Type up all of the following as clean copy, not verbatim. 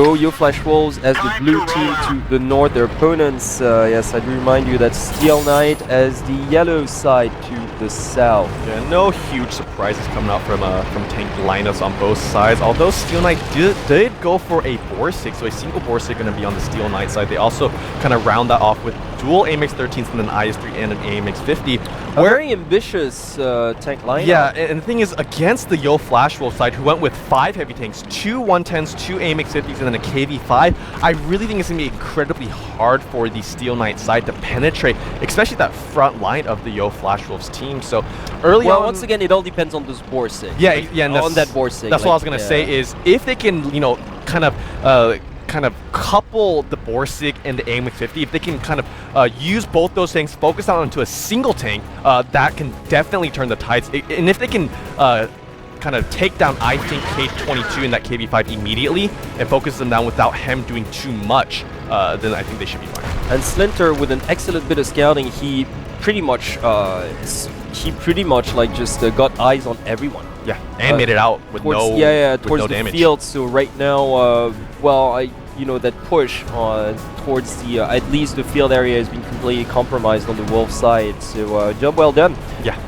Yo Flash Wolves as the blue team to the north, their opponents, yes, I do remind you that Steel Knight as the yellow side to the south. Yeah, no huge surprises coming out from tank lineups on both sides, although Steel Knight did go for a Borsig, so a single Borsig going to be on the Steel Knight side. They also kind of round that off with dual AMX-13s and an IS-3 and an AMX-50. A very ambitious tank lineup. Yeah, and the thing is, against the Yo Flash Wolf side, who went with 5 heavy tanks, 2 110s, 2 AMX-50s, and then a KV-5, I really think it's going to be incredibly hard for the Steel Knight side to penetrate, especially that front line of the Yo Flash Wolves team. So early on, once again, it all depends on this Borsig. Yeah, yeah, and on that Borsig. That's what I was going to say is if they can, you know, kind of couple the Borsig and the AMX-50, if they can kind of use both those tanks, focus on into a single tank, that can definitely turn the tides. And if they can kind of take down, I think, K22 and that KV-5 immediately and focus them down without him doing too much, then I think they should be fine. And Slinter, with an excellent bit of scouting, he pretty much like just got eyes on everyone. Yeah, and made it out with towards, no towards the damage. field. So right now, well, you know, that push towards the at least the field area has been completely compromised on the Wolf side. So job well done. Yeah.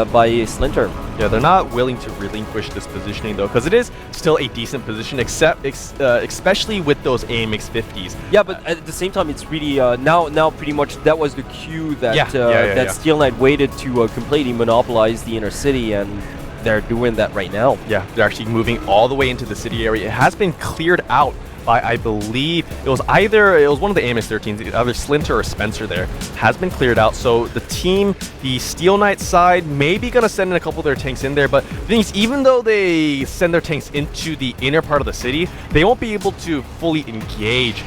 By Slinter. Yeah, they're not willing to relinquish this positioning though, because it is still a decent position, especially with those AMX-50s. Yeah, but at the same time, it's really now pretty much that was the cue that that Steel Knight waited to completely monopolize the inner city, and they're doing that right now. Yeah, they're actually moving all the way into the city area. It has been cleared out by, I believe, it was one of the AMX-13s, either Slinter or Spencer there, has been cleared out. So the team, the Steel Knight side, may be going to send in a couple of their tanks in there, but the thing is, even though they send their tanks into the inner part of the city, they won't be able to fully engage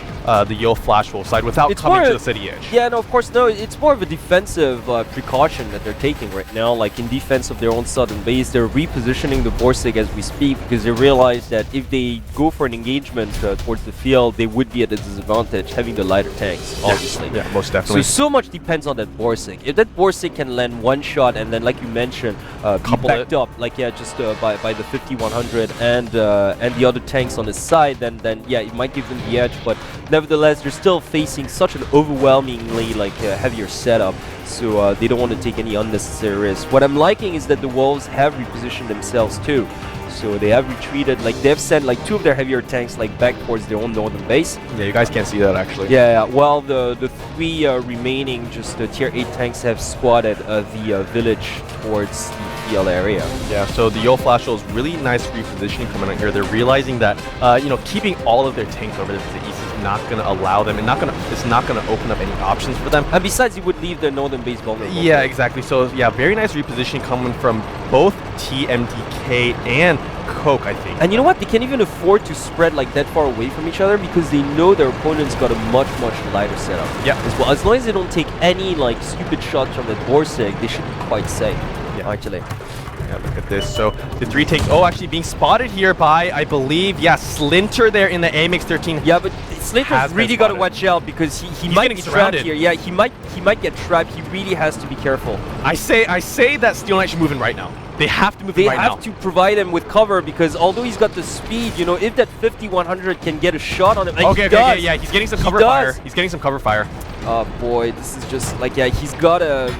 the Yo Flash Wolf side without coming to the city edge. Yeah, no, of course, no. It's more of a defensive precaution that they're taking right now. Like in defense of their own southern base, they're repositioning the Borsig as we speak because they realize that if they go for an engagement towards the field, they would be at a disadvantage having the lighter tanks, obviously. Yeah, most definitely. So much depends on that Borsig. If that Borsig can land one shot and then, like you mentioned, couple backed up, like just by the 5100 and the other tanks on the side, then yeah, it might give them the edge, but nevertheless, they're still facing such an overwhelmingly heavier setup, so they don't want to take any unnecessary risks. What I'm liking is that the Wolves have repositioned themselves too. So they have retreated, like they've sent like 2 of their heavier tanks back towards their own northern base. Yeah, you guys can't see that actually. Yeah, well the 3 remaining just tier 8 tanks have squatted the village towards the field area. Yeah, so the Yo Flash is really nice repositioning coming out here. They're realizing that you know, keeping all of their tanks over to the east is not going to allow them, and it's not going to open up any options for them. And besides, it would leave their northern base vulnerable. Yeah, exactly. So yeah, very nice repositioning coming from both TMDK and Coke, I think. And you know what? They can't even afford to spread like that far away from each other because they know their opponent's got a much lighter setup. Yeah. As well, as long as they don't take any like stupid shots from that Borsig, they should be quite safe. Yeah. Actually. Yeah, look at this. So the 3 tanks, actually being spotted here by, I believe, yeah, Slinter there in the AMX-13. Yeah, but Slinter's really got to watch out because he might get trapped here. Yeah, he might get trapped. He really has to be careful. I say that Steel Knight should move in right now. They have to move in right now. They have to provide him with cover because although he's got the speed, you know, if that 5100 can get a shot on him, okay, yeah, he's getting some cover fire. He's getting some cover fire. Oh boy, this is just like, yeah, he's got to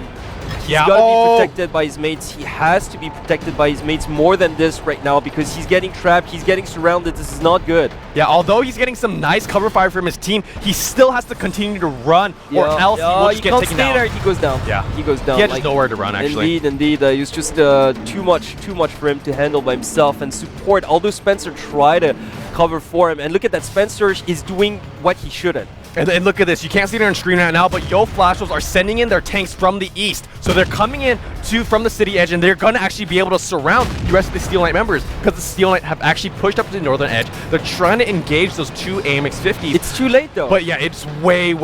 be protected by his mates. He has to be protected by his mates more than this right now because he's getting trapped, he's getting surrounded. This is not good. Yeah, although he's getting some nice cover fire from his team, he still has to continue to run or else he will just get taken down. There, he goes down. Yeah, he goes down. He had just nowhere to run, actually. Indeed. It was just too much for him to handle by himself and support. Although Spencer tried to cover for him, and look at that, Spencer is doing what he shouldn't. And look at this, you can't see it on screen right now, but Yo Flash Wolves are sending in their tanks from the east. So they're coming in from the city edge, and they're going to actually be able to surround the rest of the Steel Knight members because the Steel Knight have actually pushed up to the northern edge. They're trying to engage those 2 AMX-50s. It's too late though. But yeah, it's way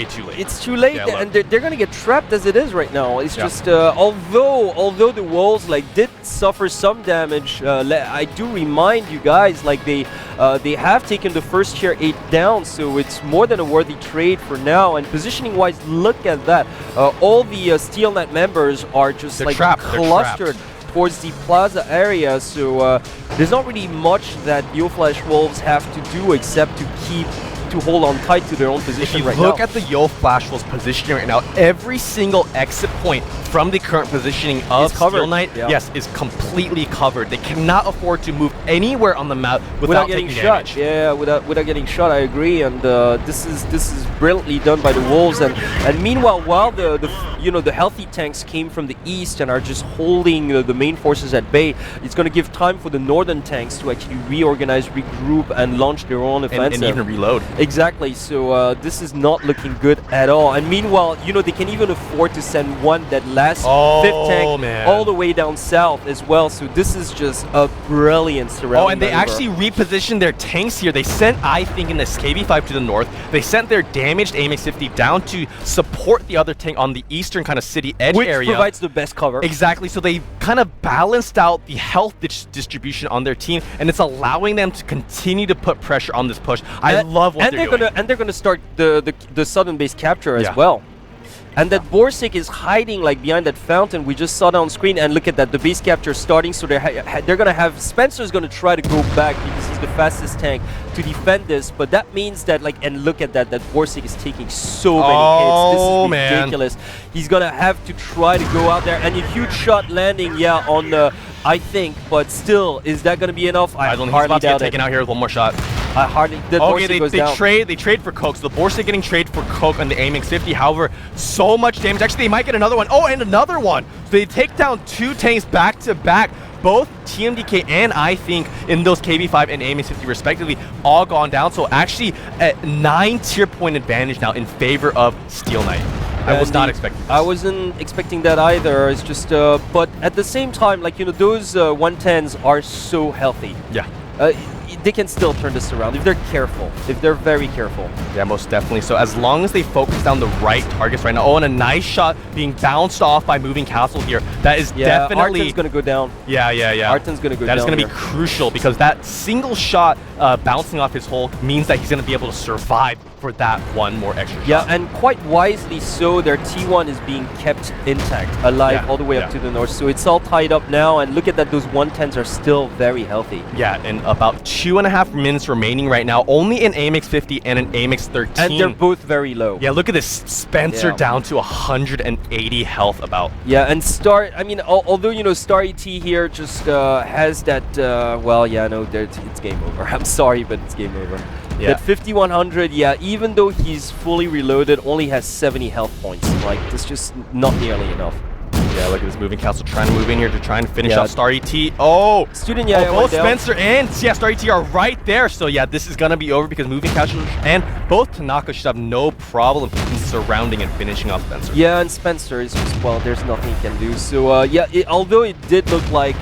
too late. It's too late, and they're going to get trapped as it is right now. It's just, although the Wolves did suffer some damage, I do remind you guys, they have taken the first tier 8 down, so it's more than a worthy trade for now. And positioning wise, look at that. All the Steel Knight members are just trapped. clustered towards the plaza area, so there's not really much that Yo Flash Wolves have to do except to hold on tight to their own position right now. Look at the Yo Flash Wolves positioning right now. Every single exit point from the current positioning of Steel Knight, yes, is completely covered. They cannot afford to move anywhere on the map without getting taking shot. damage. Yeah, without getting shot. I agree, and this is brilliantly done by the Wolves. And meanwhile, while the healthy tanks came from the east and are just holding the main forces at bay, it's going to give time for the northern tanks to actually reorganize, regroup, and launch their own offensive. And even reload. Exactly, so this is not looking good at all. And meanwhile, they can even afford to send that last fifth tank all the way down south as well. So this is just a brilliant surrounding and they maneuver. actually repositioned their tanks here. They sent, I think, in this KB5 to the north. They sent their damaged AMX-50 down to support the other tank on the eastern kind of city edge area. Which provides the best cover. Exactly, so they kind of balanced out the health distribution on their team, and it's allowing them to continue to put pressure on this push. I love what they're doing. And they're gonna start the southern base capture as well. And that Borsig is hiding like behind that fountain we just saw that on screen, and look at that, the base capture is starting, so they're gonna have, Spencer's gonna try to go back because he's the fastest tank to defend this, but that means that and look at that Borsig is taking so many hits. This is ridiculous. He's gonna have to try to go out there, and a huge shot landing, on I think, but still, is that gonna be enough? I don't think he's about to get taken out here with one more shot. I hardly. They trade for coke. So the Borsig getting traded for coke on the AMX-50. However, so much damage. Actually, they might get another one. Oh, and another one. So they take down 2 tanks back to back. Both TMDK and I think in those KB5 and AMX-50 respectively all gone down. So actually, a 9 tier point advantage now in favor of Steel Knight. I was not expecting this. I wasn't expecting that either. It's just, but at the same time, those 110s are so healthy. Yeah. They can still turn this around if they're careful, if they're very careful. Yeah, most definitely. So as long as they focus down the right targets right now. Oh, and a nice shot being bounced off by Moving Castle here. That is definitely... Arten's going to go down. Yeah. Arten's going to go down. That is going to be crucial because that single shot bouncing off his hull means that he's going to be able to survive for that one more extra shot. Yeah, and quite wisely so, their T1 is being kept intact, alive all the way up to the north. So it's all tied up now, and look at that, those 110s are still very healthy. Yeah, and about 2.5 minutes remaining right now, only an AMX-50 and an AMX-13. And they're both very low. Yeah, look at this, Spencer down to 180 health about. Yeah, and although, Star ET here just has that, it's game over. I'm sorry, but it's game over. Yeah. That 5100, even though he's fully reloaded, only has 70 health points. That's just not nearly enough. Yeah, look at this Moving Castle trying to move in here to try and finish off Star ET. Oh! Student both Spencer and Star ET are right there. So this is going to be over because Moving Castle and both Tanaka should have no problem in surrounding and finishing off Spencer. Yeah, and Spencer is just, there's nothing he can do. So, although it did look like,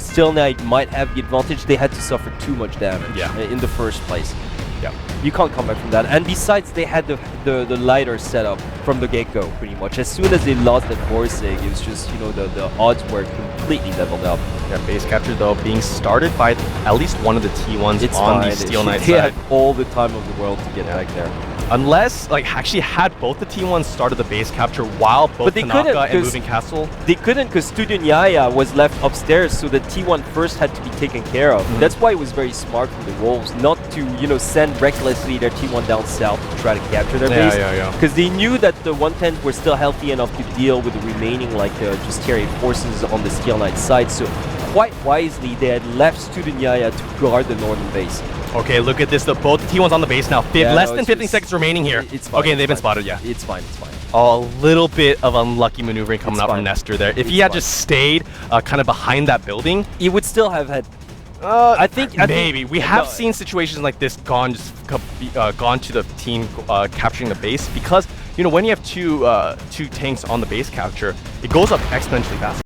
Steel Knight might have the advantage, they had to suffer too much damage in the first place. Yeah, you can't come back from that. And besides, they had the lighter setup from the get-go, pretty much. As soon as they lost that Borsig, it was just, the odds were completely leveled up. Yeah, base capture, though, being started by at least one of the T1s on the Steel Knight side. They had all the time of the world to get back there. Unless, actually had both the T1s started the base capture while both Tanaka and Moving Castle. They couldn't because Studio Nyaya was left upstairs, so the T1 first had to be taken care of. That's why it was very smart from the Wolves not to, send recklessly their T1 down south to try to capture their base. Because they knew that the 110s were still healthy enough to deal with the remaining, just tier 8 forces on the Steel Knight side. So quite wisely, they had left Studio Nyaya to guard the northern base. Okay, look at this. Both T1s on the base now. Less than 15 seconds remaining here. It's fine. Okay, they've been spotted, It's fine. Oh, a little bit of unlucky maneuvering coming out from Nestor there. If he had just stayed kind of behind that building, he would still have had... I think maybe. We have seen situations like this gone to the team capturing the base because, when you have two tanks on the base capture, it goes up exponentially fast.